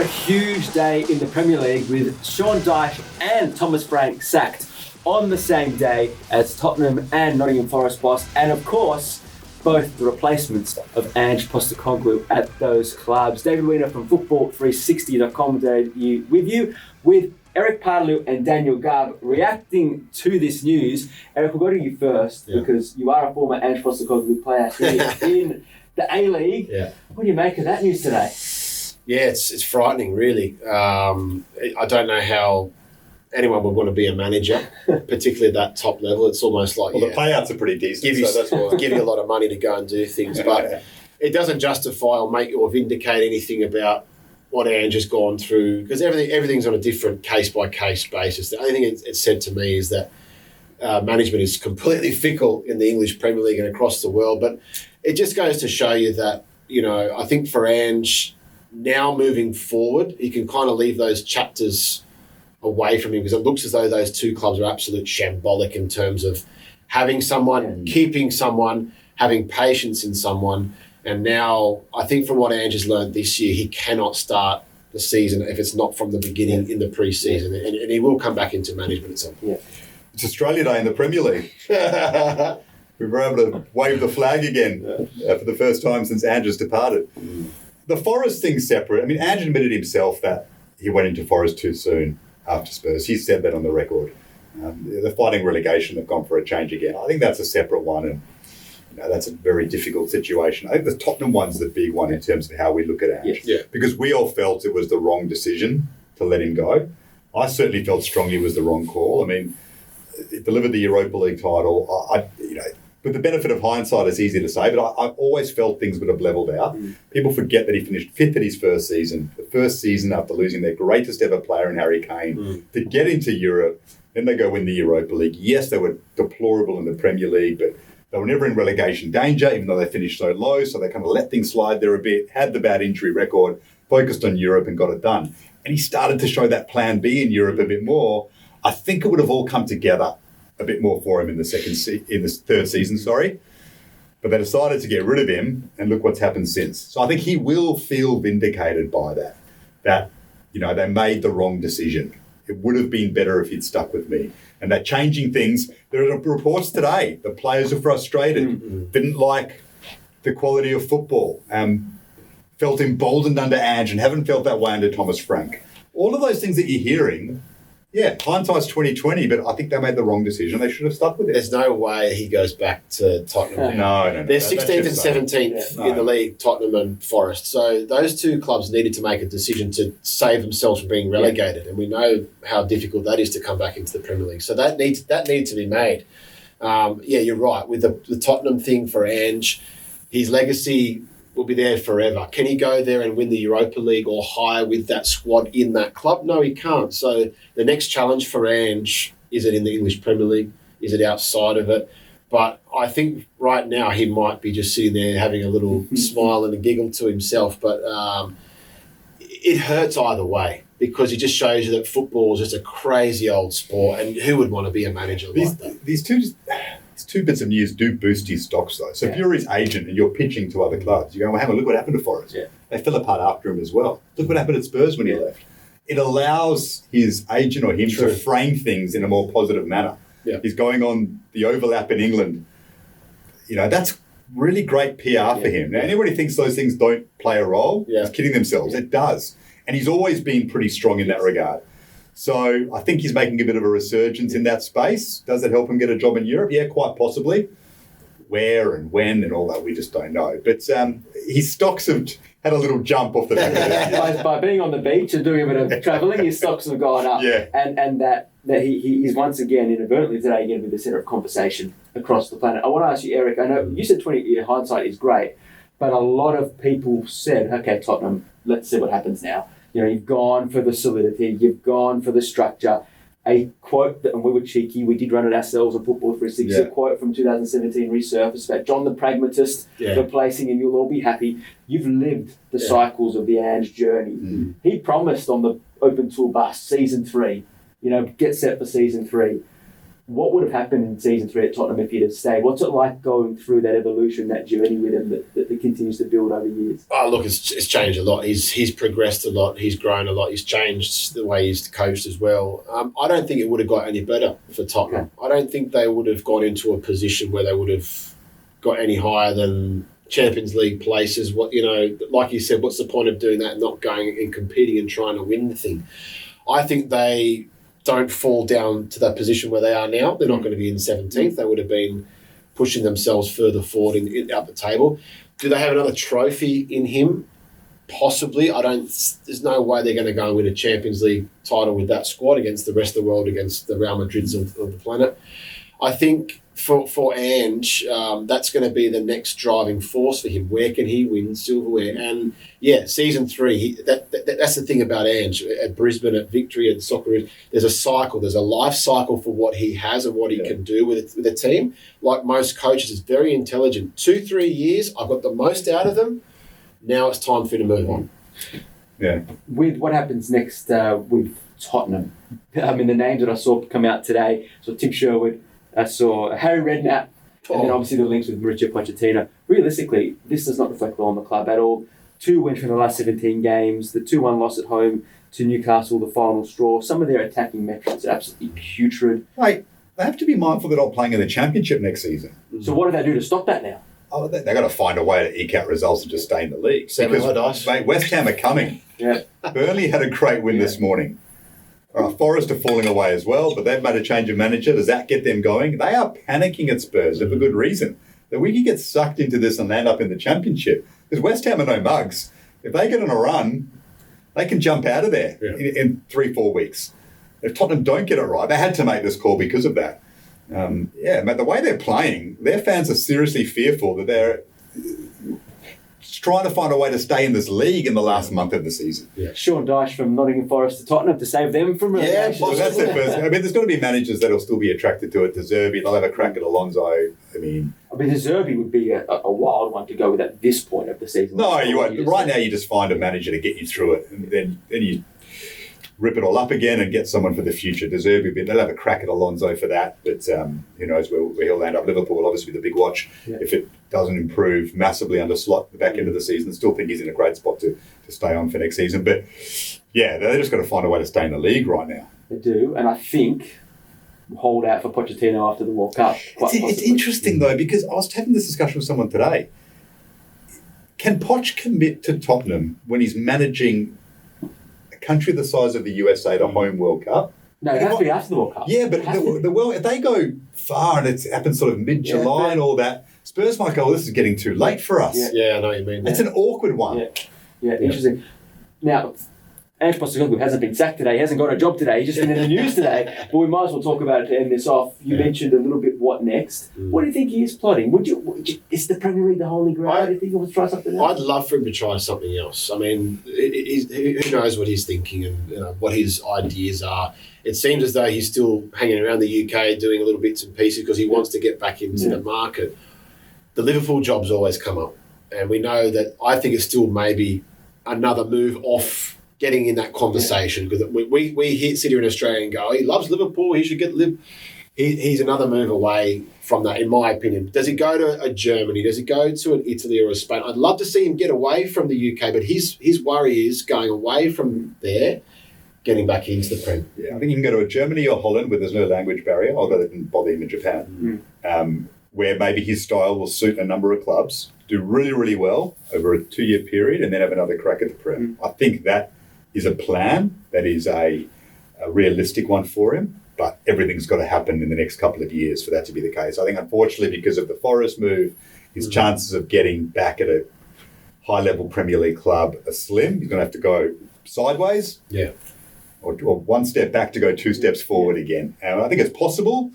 huge day in the Premier League with Sean Dyche and Thomas Frank sacked on the same day as Tottenham and Nottingham Forest boss, and of course, both the replacements of Ange Postecoglou at those clubs. David Weiner from Football360.com with you, with Erik, Paartalu and Daniel Garb reacting to this news. Erik, we'll go to you first because you are a former Ange Postecoglou player here in the A-League. Yeah. What do you make of that news today? Yeah, it's frightening, really. I don't know how anyone would want to be a manager, particularly at that top level. It's almost like, the payouts are pretty decent. Give you a lot of money to go and do things, but it doesn't justify or make or vindicate anything about what Ange has gone through, because everything's on a different case-by-case basis. The only thing it's said to me is that management is completely fickle in the English Premier League and across the world, but it just goes to show you that, I think for Ange, now moving forward, he can kind of leave those chapters away from him, because it looks as though those two clubs are absolute shambolic in terms of having someone, keeping someone, having patience in someone. And now I think from what Ange has learned this year, he cannot start the season if it's not from the beginning in the pre-season. And he will come back into management at some point. It's Australia Day in the Premier League. We were able to wave the flag again for the first time since Ange has departed. The Forest thing's separate. I mean, Ange admitted himself that he went into Forest too soon after Spurs. He said that on the record. They're fighting relegation. They've gone for a change again. I think that's a separate one, and that's a very difficult situation. I think the Tottenham one's the big one in terms of how we look at Ange. Because we all felt it was the wrong decision to let him go. I certainly felt strongly it was the wrong call. I mean, it delivered the Europa League title. With the benefit of hindsight, it's easy to say, but I've always felt things would have levelled out. People forget that he finished fifth at his first season. The first season after losing their greatest ever player in Harry Kane. To get into Europe, then they go win the Europa League. Yes, they were deplorable in the Premier League, but they were never in relegation danger, even though they finished so low, so they kind of let things slide there a bit, had the bad injury record, focused on Europe and got it done. And he started to show that plan B in Europe a bit more. I think it would have all come together a bit more for him in the third season, but they decided to get rid of him, and look what's happened since. So I think he will feel vindicated by that they made the wrong decision. It would have been better if he'd stuck with me. And that changing things, there are reports today, the players are frustrated, didn't like the quality of football, felt emboldened under Ange and haven't felt that way under Thomas Frank. All of those things that you're hearing, hindsight's 20/20, but I think they made the wrong decision. They should have stuck with it. There's no way he goes back to Tottenham. No. They're 16th and 17th in the league, Tottenham and Forest. So those two clubs needed to make a decision to save themselves from being relegated, and we know how difficult that is to come back into the Premier League. So that needed to be made. You're right. With the Tottenham thing for Ange, his legacy will be there forever. Can he go there and win the Europa League or higher with that squad in that club? No, he can't. So the next challenge for Ange, is it in the English Premier League? Is it outside of it? But I think right now he might be just sitting there having a little smile and a giggle to himself. But it hurts either way, because it just shows you that football is just a crazy old sport, and who would want to be a manager like that? These two bits of news do boost his stocks, though. So if you're his agent and you're pitching to other clubs, you go, well, hang on, look what happened to Forest. They fell apart after him as well. Look what happened at Spurs when he left. It allows his agent or him to frame things in a more positive manner. He's going on the overlap in England. That's really great PR for him. Now, anybody thinks those things don't play a role, is kidding themselves. It does. And he's always been pretty strong in that regard. So I think he's making a bit of a resurgence in that space. Does it help him get a job in Europe? Yeah, quite possibly. Where and when and all that, we just don't know. But his stocks have had a little jump off the back of it. By being on the beach and doing a bit of travelling, his stocks have gone up. And that he is once again inadvertently today going to be the centre of conversation across the planet. I want to ask you, Erik, I know you said 20-year hindsight is great, but a lot of people said, okay, Tottenham, let's see what happens now. You've gone for the solidity, you've gone for the structure. A quote, and we were cheeky, we did run it ourselves on Football360, a quote from 2017 resurfaced about John the Pragmatist replacing him, you'll all be happy. You've lived the cycles of the Ange journey. He promised on the Open Tour bus, season 3, get set for season 3. What would have happened in season 3 at Tottenham if he'd have stayed? What's it like going through that evolution, that journey with him that continues to build over years? Oh, look, it's changed a lot. He's progressed a lot. He's grown a lot. He's changed the way he's coached as well. I don't think it would have got any better for Tottenham. Okay. I don't think they would have got into a position where they would have got any higher than Champions League places. What, like you said, what's the point of doing that and not going and competing and trying to win the thing? I think they don't fall down to that position where they are now. They're not going to be in 17th. They would have been pushing themselves further forward up the table. Do they have another trophy in him? Possibly. There's no way they're going to go and win a Champions League title with that squad against the rest of the world, against the Real Madrids of the planet. I think for Ange, that's going to be the next driving force for him. Where can he win silverware? And yeah, season 3, that's the thing about Ange at Brisbane, at Victory, at Socceroos. There's a cycle. There's a life cycle for what he has and what he can do with a team. Like most coaches, is very intelligent. 2-3 years, I've got the most out of them. Now it's time for him to move on. Yeah. With what happens next with Tottenham, the names that I saw come out today, so Tim Sherwood, I saw Harry Redknapp, and then obviously the links with Mauricio Pochettino. Realistically, this does not reflect well on the club at all. 2 wins from the last 17 games, the 2-1 loss at home to Newcastle, the final straw. Some of their attacking metrics are absolutely putrid. They have to be mindful they're not playing in the Championship next season. So what do they do to stop that now? Oh, they've got to find a way to eke out results and just stay in the league. Because, mate, West Ham are coming. Yeah. Burnley had a great win this morning. Forest are falling away as well, but they've made a change of manager. Does that get them going? They are panicking at Spurs for good reason. That we could get sucked into this and land up in the Championship. Because West Ham are no mugs. If they get on a run, they can jump out of there in 3-4 weeks. If Tottenham don't get it right, they had to make this call because of that. But the way they're playing, their fans are seriously fearful that they're trying to find a way to stay in this league in the last month of the season. Yeah. Sean Dyche from Nottingham Forest to Tottenham to save them from relegation. Well, that's their first. There's got to be managers that'll still be attracted to it. De Zerbi, they'll have a crack at Alonso. De Zerbi would be a wild one to go with at this point of the season. No, you won't. Right now, you just find a manager to get you through it, and then you rip it all up again and get someone for the future. De Zerbi, they'll have a crack at Alonso for that, but who knows where he'll land up. Liverpool will obviously be the big watch if it doesn't improve massively under Slot the back end of the season. Still think he's in a great spot to stay on for next season. But yeah, they just got to find a way to stay in the league right now. They do, and I think hold out for Pochettino after the World Cup. It's interesting though, because I was having this discussion with someone today. Can Poch commit to Tottenham when he's managing a country the size of the USA to home World Cup? No, it has to be after the World Cup. Yeah, but the World, if they go far and it happens sort of mid-July and all that, Spurs might go, this is getting too late for us. Yeah, I know what you mean. It's an awkward one. Yeah, interesting. Now, Ange Postecoglou hasn't been sacked today. He hasn't got a job today. He's just been in the news today. But we might as well talk about it to end this off. You mentioned a little bit what next. What do you think he is plotting? Is the Premier League the holy grail? Do you think he wants to try something else? I'd love for him to try something else. I mean, who knows what he's thinking and what his ideas are. It seems as though he's still hanging around the UK doing a little bits and pieces because he wants to get back into the market. The Liverpool jobs always come up. And we know that I think it's still maybe another move off getting in that conversation because we sit here in Australia and go, he loves Liverpool, he should get he's another move away from that, in my opinion. Does he go to a Germany? Does he go to an Italy or a Spain? I'd love to see him get away from the UK, but his worry is going away from there, getting back into the Prem. Yeah, I think he can go to a Germany or Holland where there's no language barrier, although that didn't bother him in Japan, where maybe his style will suit a number of clubs, do really, really well over a 2-year period, and then have another crack at the Prem. I think that is a plan, that is a realistic one for him, but everything's got to happen in the next couple of years for that to be the case. I think, unfortunately, because of the Forest move, his chances of getting back at a high-level Premier League club are slim. He's going to have to go sideways, or one step back to go 2 steps forward again. And I think it's possible,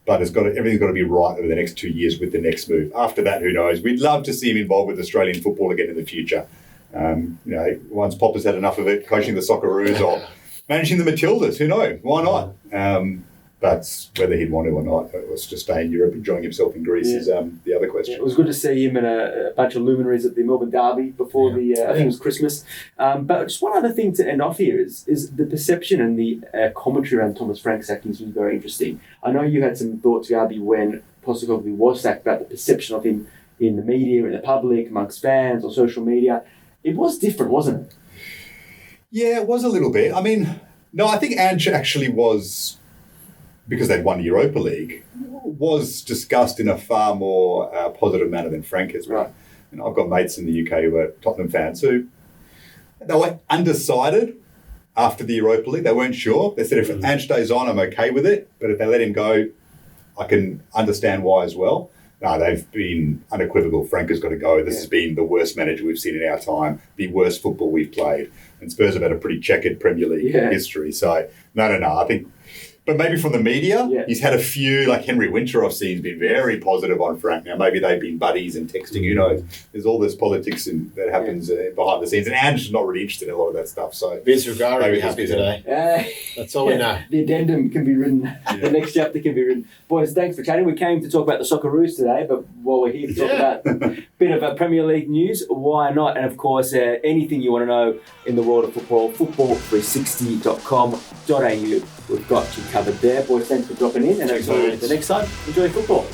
but everything's got to be right over the next 2 years with the next move. After that, who knows? We'd love to see him involved with Australian football again in the future. Once Popper's had enough of it, coaching the Socceroos or managing the Matildas, who knows? Why not? But whether he'd want to or not, it was just staying in Europe, enjoying himself in Greece is the other question. Yeah, it was good to see him and a bunch of luminaries at the Melbourne Derby before I think it was Christmas. But just one other thing to end off here is the perception and the commentary around Thomas Frank's sackings was very interesting. I know you had some thoughts, Garby, when Postecoglou was sacked about the perception of him in the media, in the public, amongst fans, or social media. It was different, wasn't it? Yeah, it was a little bit. I mean, no, I think Ange actually was, because they'd won the Europa League, was discussed in a far more positive manner than Frank has been. Right. And I've got mates in the UK who are Tottenham fans who they were undecided after the Europa League. They weren't sure. They said, if Ange stays on, I'm okay with it. But if they let him go, I can understand why as well. No, they've been unequivocal. Frank has got to go. This has been the worst manager we've seen in our time, the worst football we've played. And Spurs have had a pretty checkered Premier League history. So, no. I think, but maybe from the media, he's had a few, like Henry Winter I've seen, has been very positive on Frank. Now, maybe they've been buddies and texting, who knows. There's all this politics that happens behind the scenes. And Ange's not really interested in a lot of that stuff. So Vince Ruggiero will be happy today. That's all we know. The addendum can be written. The next chapter can be written. Boys, thanks for chatting. We came to talk about the Socceroos today, but while we're here to talk about a bit of Premier League news, why not? And of course, anything you want to know in the world of football, football360.com.au. We've got you covered there. Boys, thanks for dropping in. And until the next time, enjoy football.